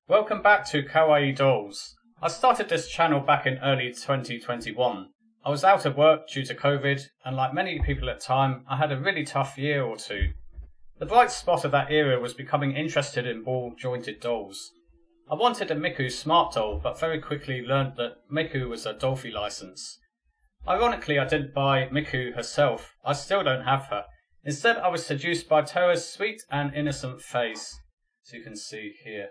Welcome back to Kawaii Dolls. I started this channel back in early 2021. I was out of work due to COVID, and like many people at the time, I had a really tough year or two. The bright spot of that era was becoming interested in ball-jointed dolls. I wanted a Miku smart doll, but very quickly learned that Miku was a Dollfie license. Ironically, I didn't buy Miku herself. I still don't have her. Instead, I was seduced by Towa's sweet and innocent face, as you can see here.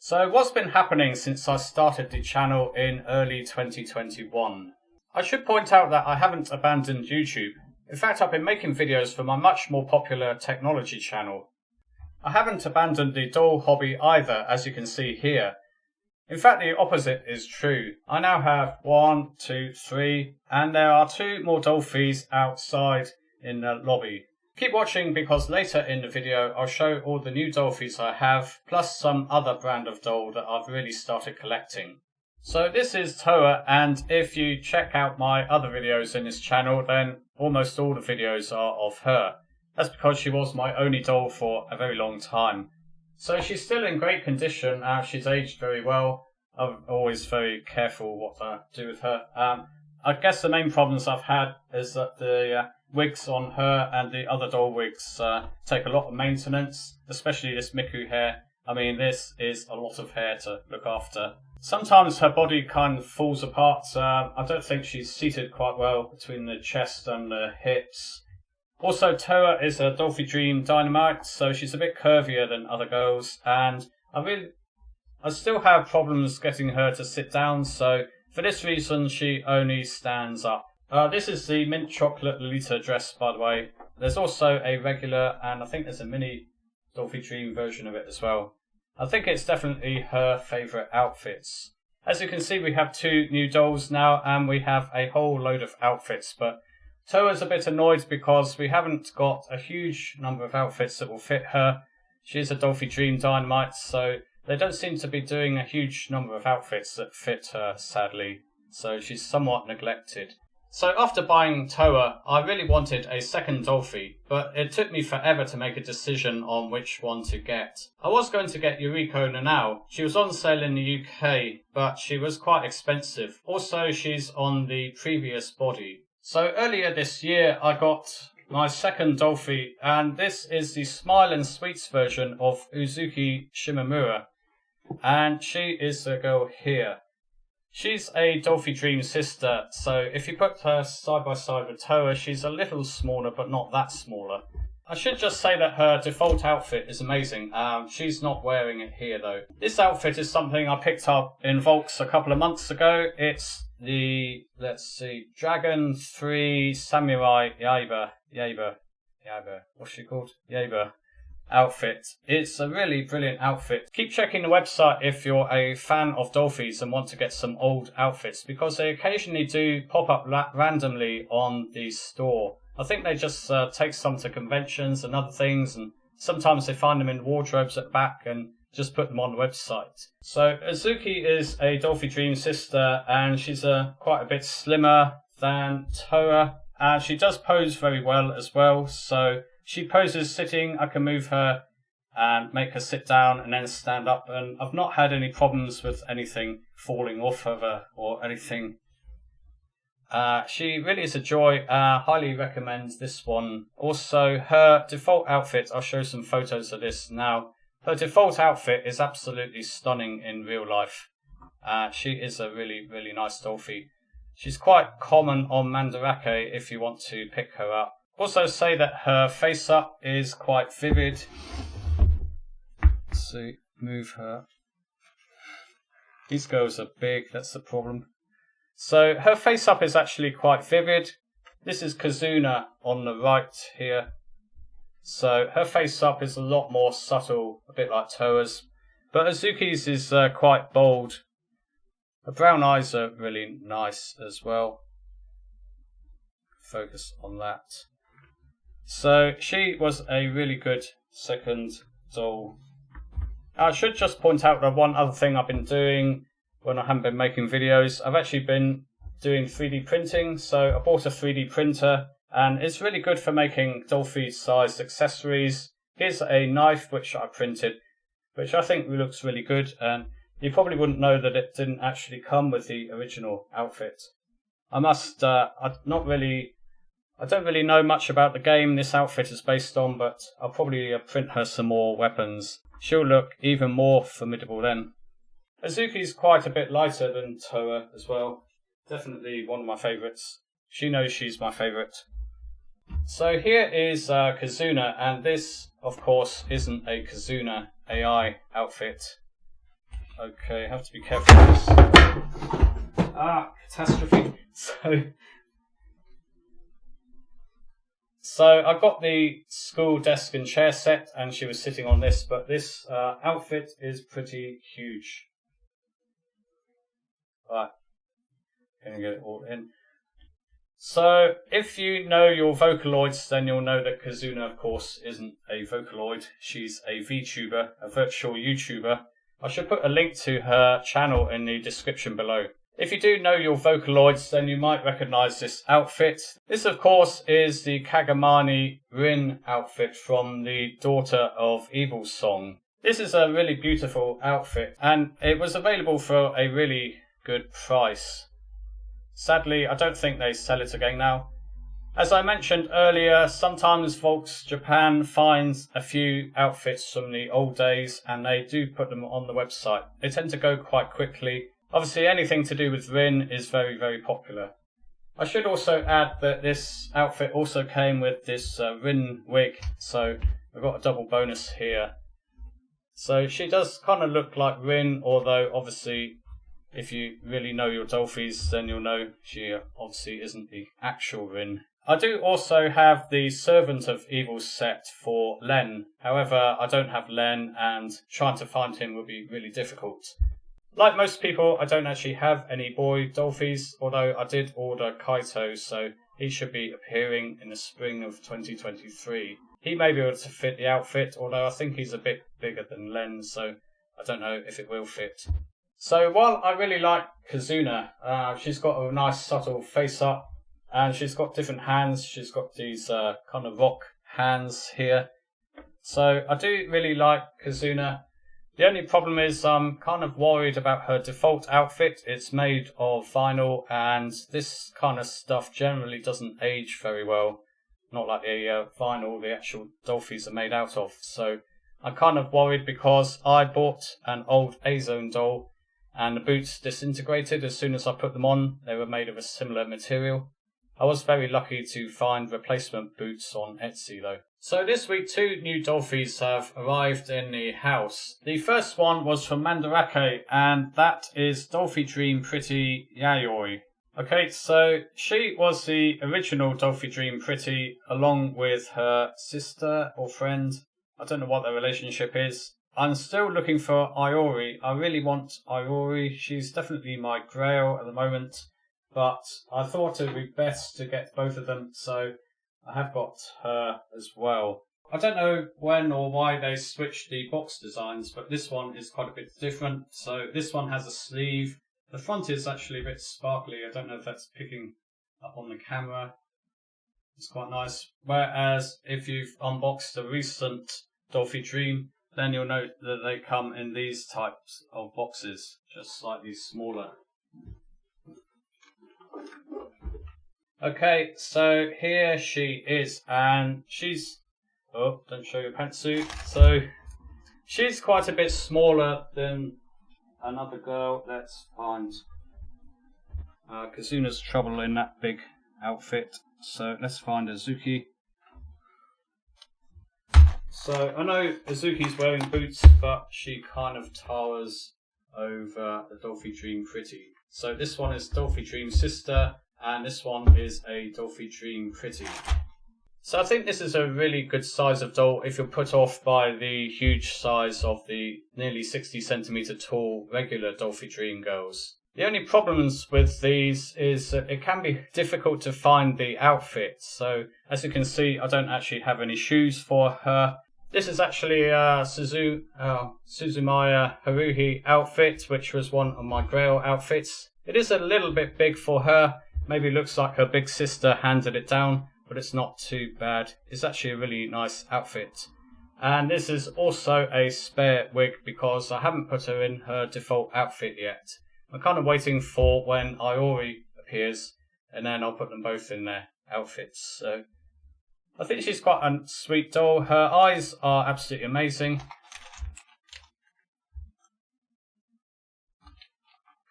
So what's been happening since I started the channel in early 2021? I should point out that I haven't abandoned YouTube. In fact, I've been making videos for my much more popular technology channel. I haven't abandoned the doll hobby either, as you can see here. In fact, the opposite is true. I now have 1, 2, 3, and there are 2 more Dollfies outside in the lobby. Keep watching because later in the video I'll show all the new Dollfies I have, plus some other brand of doll that I've really started collecting. So this is Towa, and if you check out my other videos in this channel, then almost all the videos are of her. That's because she was my only doll for a very long time. So she's still in great condition, she's aged very well. I'm always very careful what I do with her. I guess the main problems I've had is that the wigs on her and the other doll wigs take a lot of maintenance, especially this Miku hair. I mean, this is a lot of hair to look after. Sometimes her body kind of falls apart. I don't think she's seated quite well between the chest and the hips. Also, Towa is a Dollfie Dream Dynamite, so she's a bit curvier than other girls, and I still have problems getting her to sit down, so for this reason she only stands up. This is the mint chocolate Lolita dress, by the way. There's also a regular, and I think there's a mini Dollfie Dream version of it as well. I think it's definitely her favourite outfits. As you can see, we have 2 new dolls now, and we have a whole load of outfits, but Towa's a bit annoyed because we haven't got a huge number of outfits that will fit her. She's a Dollfie Dream Dynamite, so they don't seem to be doing a huge number of outfits that fit her, sadly. So she's somewhat neglected. So after buying Towa, I really wanted a second Dollfie, but it took me forever to make a decision on which one to get. I was going to get Yuriko Nanao. She was on sale in the UK, but she was quite expensive. Also, she's on the previous body. So earlier this year, I got my second Dollfie, and this is the Smile and Sweets version of Uzuki Shimamura. And she is the girl here. She's a Dollfie Dream Sister, so if you put her side by side with Towa, she's a little smaller, but not that smaller. I should just say that her default outfit is amazing. She's not wearing it here though. This outfit is something I picked up in Volks a couple of months ago. It's the, Dragon 3 Samurai Yaiba, what's she called? Yaiba outfit. It's a really brilliant outfit. Keep checking the website if you're a fan of Dollfies and want to get some old outfits, because they occasionally do pop up randomly on the store. I think they just take some to conventions and other things, and sometimes they find them in wardrobes at the back and just put them on the website. So Uzuki is a Dollfie Dream Sister, and she's quite a bit slimmer than Towa. She does pose very well as well, so she poses sitting. I can move her and make her sit down and then stand up, and I've not had any problems with anything falling off of her or anything. She really is a joy. Highly recommend this one. Also, her default outfit, I'll show some photos of this now. Her default outfit is absolutely stunning in real life. She is a really, really nice Dollfie. She's quite common on Mandarake if you want to pick her up. Also say that her face up is quite vivid. Let's see, move her. These girls are big, that's the problem. So her face up is actually quite vivid. This is Kizuna on the right here. So her face up is a lot more subtle, a bit like Towa's. But Uzuki's is quite bold. Her brown eyes are really nice as well. Focus on that. So she was a really good second doll. I should just point out that one other thing I've been doing when I haven't been making videos, I've actually been doing 3D printing. So I bought a 3D printer, and it's really good for making Dollfie sized accessories. Here's a knife which I printed. which I think looks really good, and you probably wouldn't know that it didn't actually come with the original outfit. I don't really know much about the game this outfit is based on, but I'll probably print her some more weapons. She'll look even more formidable then. Uzuki's quite a bit lighter than Towa as well. Definitely one of my favourites. She knows she's my favourite. So here is Kizuna, and this, of course, isn't a Kizuna AI outfit. Okay, I have to be careful with this. Catastrophe. So I got the school desk and chair set, and she was sitting on this, but this outfit is pretty huge. Right, gonna get it all in. So if you know your Vocaloids, then you'll know that Kizuna, of course, isn't a Vocaloid. She's a VTuber, a virtual YouTuber. I should put a link to her channel in the description below. If you do know your Vocaloids, then you might recognise this outfit. This, of course, is the Kagamine Rin outfit from the Daughter of Evil song. This is a really beautiful outfit, and it was available for a really good price. Sadly, I don't think they sell it again now. As I mentioned earlier, sometimes Volks Japan finds a few outfits from the old days, and they do put them on the website. They tend to go quite quickly. Obviously, anything to do with Rin is very, very popular. I should also add that this outfit also came with this Rin wig, so we've got a double bonus here. So she does kind of look like Rin, although obviously if you really know your Dollfies, then you'll know she obviously isn't the actual Rin. I do also have the Servant of Evil set for Len. However, I don't have Len, and trying to find him will be really difficult. Like most people, I don't actually have any boy Dollfies, although I did order Kaito, so he should be appearing in the spring of 2023. He may be able to fit the outfit, although I think he's a bit bigger than Len, so I don't know if it will fit. So while I really like Kizuna, she's got a nice subtle face up, and she's got different hands. She's got these kind of rock hands here. So I do really like Kizuna. The only problem is I'm kind of worried about her default outfit. It's made of vinyl, and this kind of stuff generally doesn't age very well. Not like the vinyl the actual Dollfies are made out of. So I'm kind of worried because I bought an old Azone doll, and the boots disintegrated as soon as I put them on. They were made of a similar material. I was very lucky to find replacement boots on Etsy though. So this week 2 new Dollfies have arrived in the house. The first one was from Mandarake, and that is Dollfie Dream Pretty Yayoi. Okay, so she was the original Dollfie Dream Pretty along with her sister or friend. I don't know what their relationship is. I'm still looking for Iori. I really want Iori. She's definitely my grail at the moment, but I thought it would be best to get both of them, so I have got her as well. I don't know when or why they switched the box designs, but this one is quite a bit different. So this one has a sleeve. The front is actually a bit sparkly. I don't know if that's picking up on the camera. It's quite nice. Whereas if you've unboxed a recent Dollfie Dream, then you'll note that they come in these types of boxes, just slightly smaller. Okay, so here she is, and she's... Oh, don't show your pantsuit. So, she's quite a bit smaller than another girl. Let's find Kizuna's trouble in that big outfit. So, let's find Uzuki. So, I know Uzuki's wearing boots, but she kind of towers over the Dollfie Dream Pretty. So, this one is Dollfie Dream Sister, and this one is a Dollfie Dream Pretty. So I think this is a really good size of doll if you're put off by the huge size of the nearly 60 centimetre tall regular Dollfie Dream girls. The only problems with these is that it can be difficult to find the outfit. So as you can see, I don't actually have any shoes for her. This is actually a Suzumaya Haruhi outfit, which was one of my Grail outfits. It is a little bit big for her. Maybe looks like her big sister handed it down, but it's not too bad. It's actually a really nice outfit. And this is also a spare wig because I haven't put her in her default outfit yet. I'm kind of waiting for when Iori appears, and then I'll put them both in their outfits. So I think she's quite a sweet doll. Her eyes are absolutely amazing.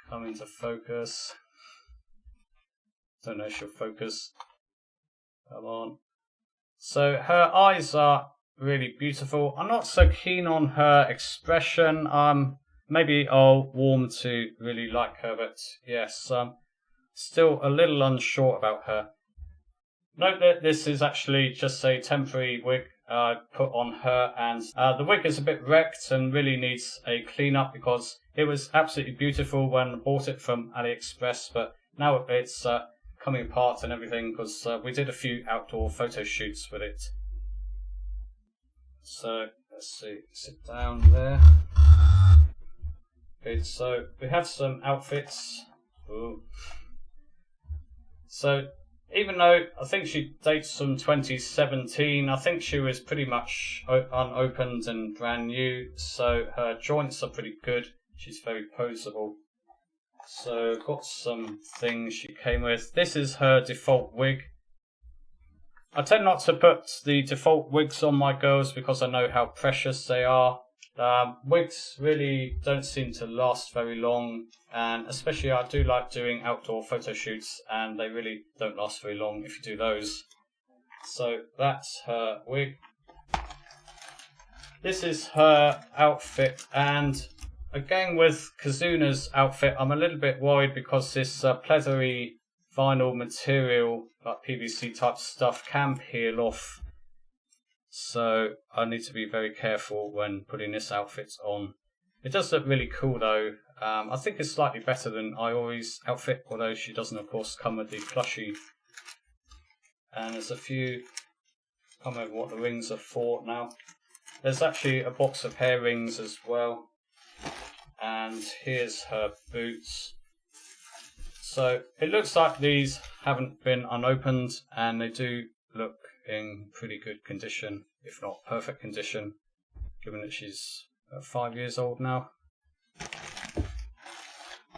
Come into focus. Don't know if she'll focus. Come on. So her eyes are really beautiful. I'm not so keen on her expression. Maybe I'll warm to really like her, but yes, still a little unsure about her. Note that this is actually just a temporary wig I put on her, and the wig is a bit wrecked and really needs a clean up because it was absolutely beautiful when I bought it from AliExpress, but now it's coming apart and everything because we did a few outdoor photo shoots with it. So let's see, sit down there. Okay, so we have some outfits. Ooh. So even though I think she dates from 2017, I think she was pretty much unopened and brand new, so her joints are pretty good. She's very poseable. So got some things she came with. This is her default wig. I tend not to put the default wigs on my girls because I know how precious they are. Wigs really don't seem to last very long, and especially I do like doing outdoor photo shoots, and they really don't last very long if you do those. So that's her wig. This is her outfit, and again with Kizuna's outfit, I'm a little bit worried because this pleathery vinyl material, like PVC type stuff, can peel off. So I need to be very careful when putting this outfit on. It does look really cool though. I think it's slightly better than Iori's outfit, although she doesn't of course come with the plushie. And there's a few, I can't remember what the rings are for now. There's actually a box of hair rings as well. And here's her boots. So it looks like these haven't been unopened, and they do look in pretty good condition, if not perfect condition, given that she's 5 years old now.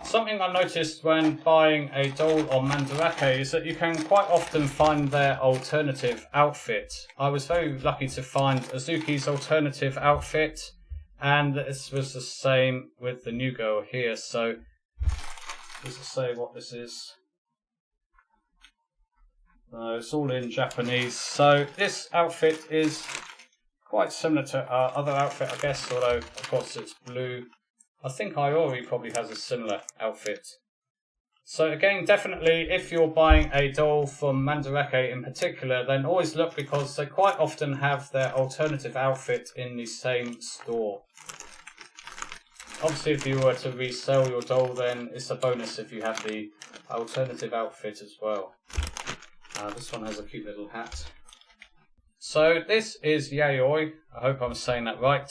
Something I noticed when buying a doll on Mandarake is that you can quite often find their alternative outfit. I was very lucky to find Uzuki's alternative outfit, and this was the same with the new girl here. So just to say what this is. It's all in Japanese. So this outfit is quite similar to our other outfit, I guess, although of course it's blue. I think Iori probably has a similar outfit. So again, definitely if you're buying a doll from Mandarake in particular, then always look because they quite often have their alternative outfit in the same store. Obviously, if you were to resell your doll, then it's a bonus if you have the alternative outfit as well. This one has a cute little hat. So this is Yayoi. I hope I'm saying that right.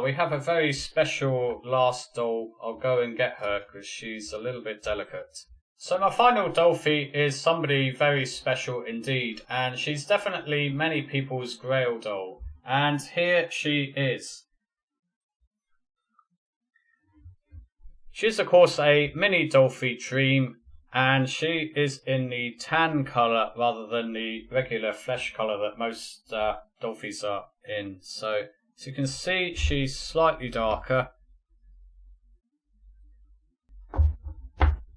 We have a very special last doll. I'll go and get her because she's a little bit delicate. So my final Dollfie is somebody very special indeed, and she's definitely many people's grail doll. And here she is. She's of course a mini Dollfie Dream, and she is in the tan colour rather than the regular flesh colour that most Dollfies are in. So as you can see, she's slightly darker.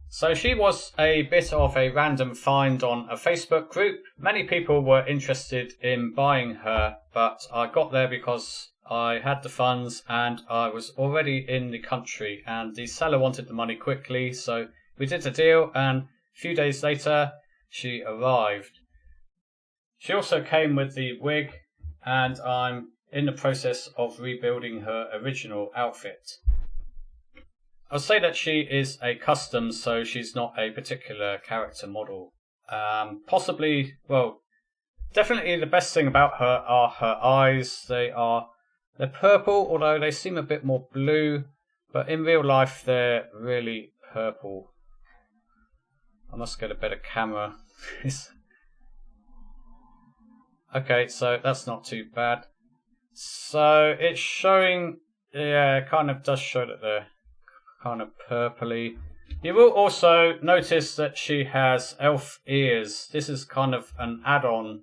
So she was a bit of a random find on a Facebook group. Many people were interested in buying her, but I got there because I had the funds and I was already in the country, and the seller wanted the money quickly, so we did a deal, and a few days later she arrived. She also came with the wig, and I'm in the process of rebuilding her original outfit. I'll say that she is a custom, so she's not a particular character model. Possibly, well, definitely the best thing about her are her eyes. They're purple, although they seem a bit more blue, but in real life they're really purple. I must get a better camera. Okay, so that's not too bad. So it's showing, yeah, it kind of does show that they're kind of purpley. You will also notice that she has elf ears. This is kind of an add-on.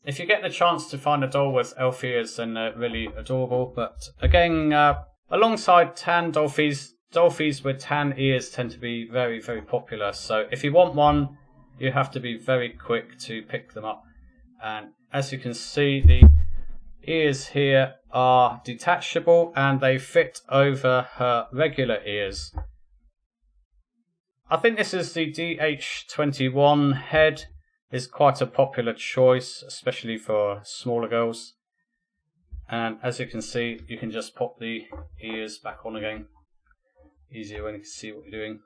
If you get the chance to find a doll with elf ears, then they're really adorable. But again, alongside tan Dollfies, Dollfies with tan ears tend to be very, very popular. So if you want one, you have to be very quick to pick them up. And as you can see, the ears here are detachable and they fit over her regular ears. I think this is the DH21 head. Is quite a popular choice, especially for smaller girls. And as you can see, you can just pop the ears back on again. Easier when you can see what you're doing.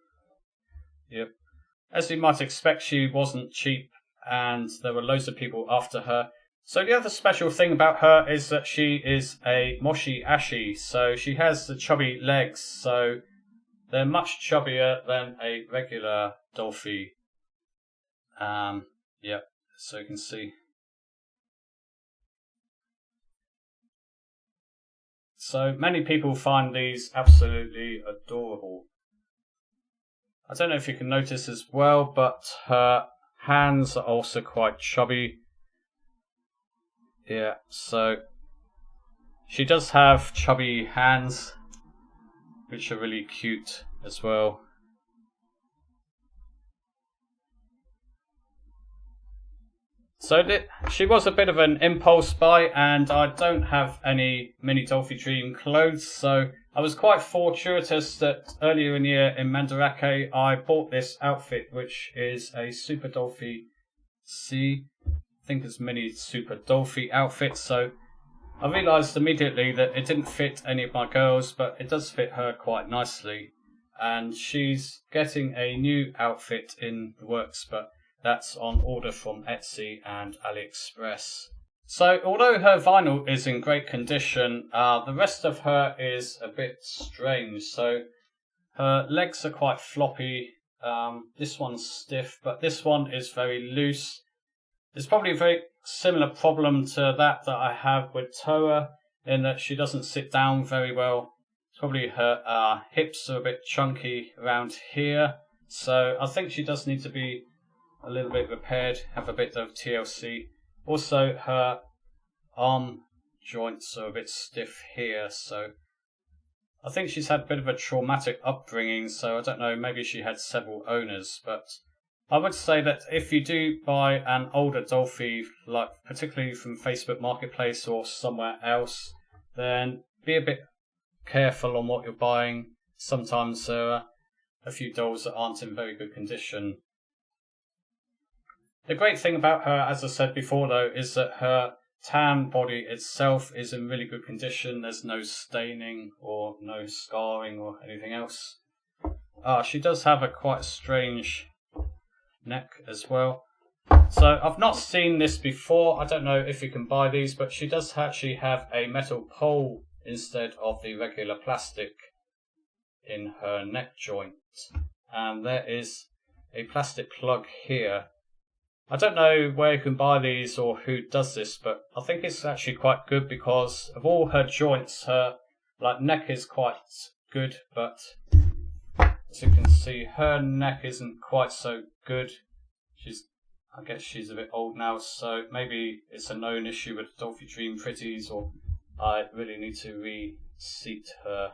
Yep. As you might expect, she wasn't cheap and there were loads of people after her. So the other special thing about her is that she is a moshi ashi. So she has the chubby legs, so they're much chubbier than a regular Dollfie. Yep, so you can see. So many people find these absolutely adorable. I don't know if you can notice as well, but her hands are also quite chubby. Yeah, so she does have chubby hands, which are really cute as well. So she was a bit of an impulse buy, and I don't have any mini Dollfie Dream clothes, so I was quite fortuitous that earlier in the year in Mandarake I bought this outfit, which is a Super Dollfie C. I think it's mini Super Dollfie outfit, so I realised immediately that it didn't fit any of my girls, but it does fit her quite nicely. And she's getting a new outfit in the works, but that's on order from Etsy and AliExpress. So although her vinyl is in great condition, the rest of her is a bit strange. So her legs are quite floppy. This one's stiff, but this one is very loose. It's probably a very similar problem to that I have with Towa, in that she doesn't sit down very well. Probably her hips are a bit chunky around here. So I think she does need to be a little bit repaired, have a bit of TLC. Also, her arm joints are a bit stiff here, so I think she's had a bit of a traumatic upbringing, so I don't know, maybe she had several owners, but I would say that if you do buy an older Dollfie, like particularly from Facebook Marketplace or somewhere else, then be a bit careful on what you're buying. Sometimes there are a few dolls that aren't in very good condition. The great thing about her, as I said before though, is that her tan body itself is in really good condition. There's no staining or no scarring or anything else. She does have a quite strange neck as well. So I've not seen this before. I don't know if you can buy these, but she does actually have a metal pole instead of the regular plastic in her neck joint. And there is a plastic plug here. I don't know where you can buy these or who does this, but I think it's actually quite good because of all her joints, her neck is quite good, but as you can see, her neck isn't quite so good. I guess she's a bit old now, so maybe it's a known issue with Dollfie Dream Pretties, or I really need to reseat her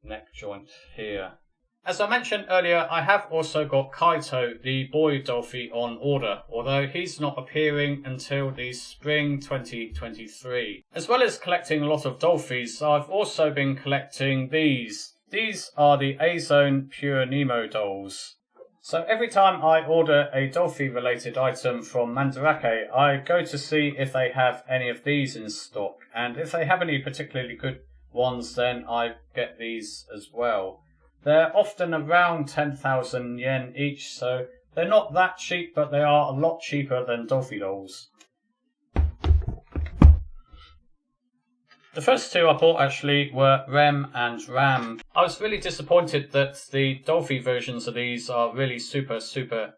neck joint here. As I mentioned earlier, I have also got Kaito, the boy Dollfie, on order, although he's not appearing until the spring 2023. As well as collecting a lot of Dollfies, I've also been collecting these. These are the Azone Pureneemo dolls. So every time I order a Dollfie related item from Mandarake, I go to see if they have any of these in stock, and if they have any particularly good ones, then I get these as well. They're often around 10,000 yen each, so they're not that cheap, but they are a lot cheaper than Dollfie dolls. The first two I bought actually were Rem and Ram. I was really disappointed that the Dollfie versions of these are really super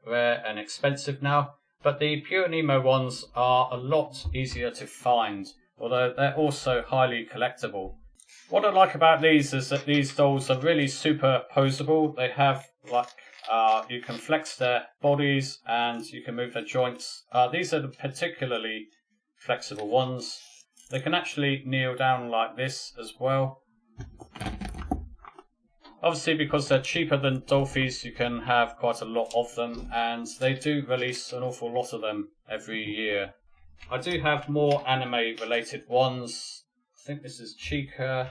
rare and expensive now, but the Pureneemo ones are a lot easier to find. although they're also highly collectible. What I like about these is that these dolls are really superposable. They have like you can flex their bodies and you can move their joints. These are the particularly flexible ones. They can actually kneel down like this as well. Obviously, because they're cheaper than Dollfies, you can have quite a lot of them, and they do release an awful lot of them every year. I do have more anime related ones. I think this is Chica,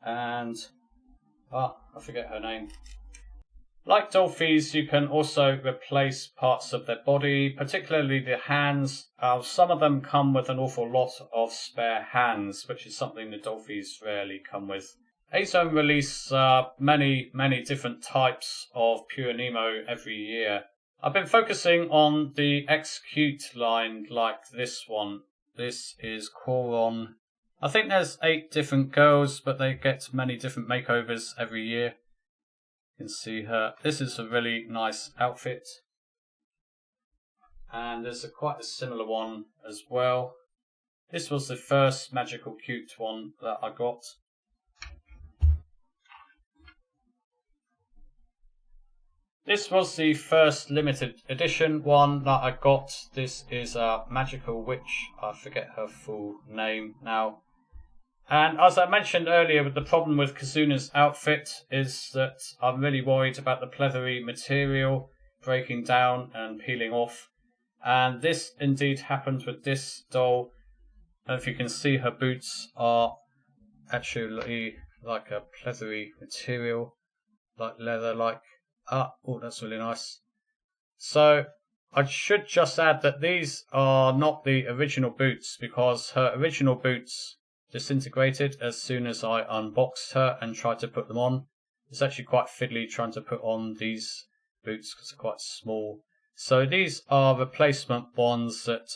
and I forget her name. Like Dollfies, you can also replace parts of their body, particularly the hands. Some of them come with an awful lot of spare hands, which is something the Dollfies rarely come with. Azone release many different types of Pureneemo every year. I've been focusing on the X-Cute line like this one. This is Coron. I think there's 8 different girls, but they get many different makeovers every year. You can see her. This is a really nice outfit. And there's quite a similar one as well. This was the first Magical Cute one that I got. This was the first limited edition one that I got. This is a Magical Witch. I forget her full name now. And as I mentioned earlier, the problem with Kizuna's outfit is that I'm really worried about the pleathery material breaking down and peeling off. And this indeed happens with this doll. And if you can see, her boots are actually like a pleathery material, like leather, like. Oh, that's really nice. So I should just add that these are not the original boots, because her original boots disintegrated as soon as I unboxed her and tried to put them on. It's actually quite fiddly trying to put on these boots because they're quite small. So these are replacement ones that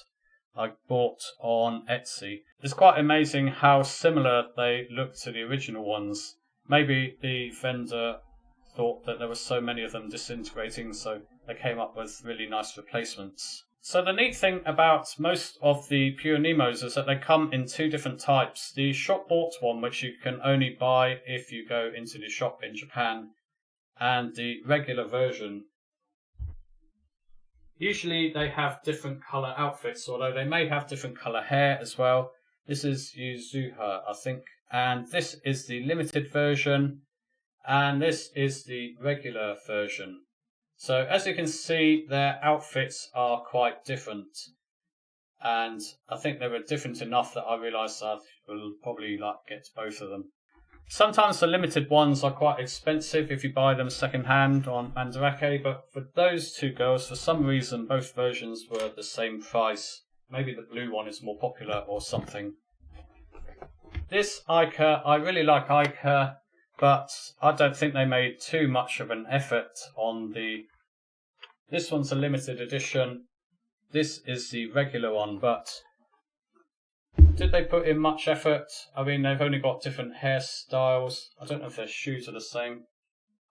I bought on Etsy. It's quite amazing how similar they look to the original ones. Maybe the vendor thought that there were so many of them disintegrating, so they came up with really nice replacements. So the neat thing about most of the Pureneemos is that they come in 2 different types. The shop bought one, which you can only buy if you go into the shop in Japan, and the regular version. Usually they have different colour outfits, although they may have different colour hair as well. This is Yuzuha, I think, and this is the limited version. And this is the regular version. So as you can see, their outfits are quite different. And I think they were different enough that I realised I will probably get both of them. Sometimes the limited ones are quite expensive if you buy them second hand on Mandarake, but for those 2 girls, for some reason, both versions were the same price. Maybe the blue one is more popular or something. This Ica, I really like Ica. But I don't think they made too much of an effort on the... This one's a limited edition. This is the regular one, but did they put in much effort? I mean, they've only got different hairstyles. I don't know if their shoes are the same.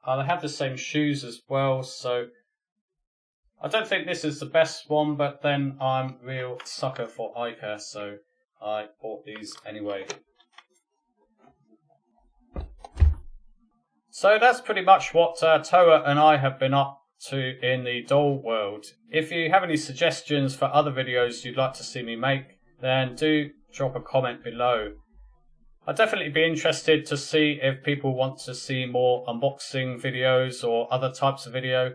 They have the same shoes as well, so I don't think this is the best one, but then I'm a real sucker for Ica, so I bought these anyway. So that's pretty much what Towa and I have been up to in the doll world. If you have any suggestions for other videos you'd like to see me make, then do drop a comment below. I'd definitely be interested to see if people want to see more unboxing videos or other types of video.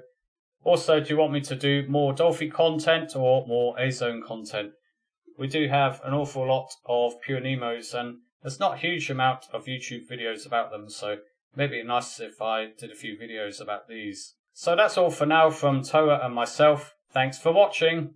Also, do you want me to do more Dollfie content or more Azone content? We do have an awful lot of Pureneemos, and there's not a huge amount of YouTube videos about them, so maybe it'd be nice if I did a few videos about these. So that's all for now from Towa and myself. Thanks for watching.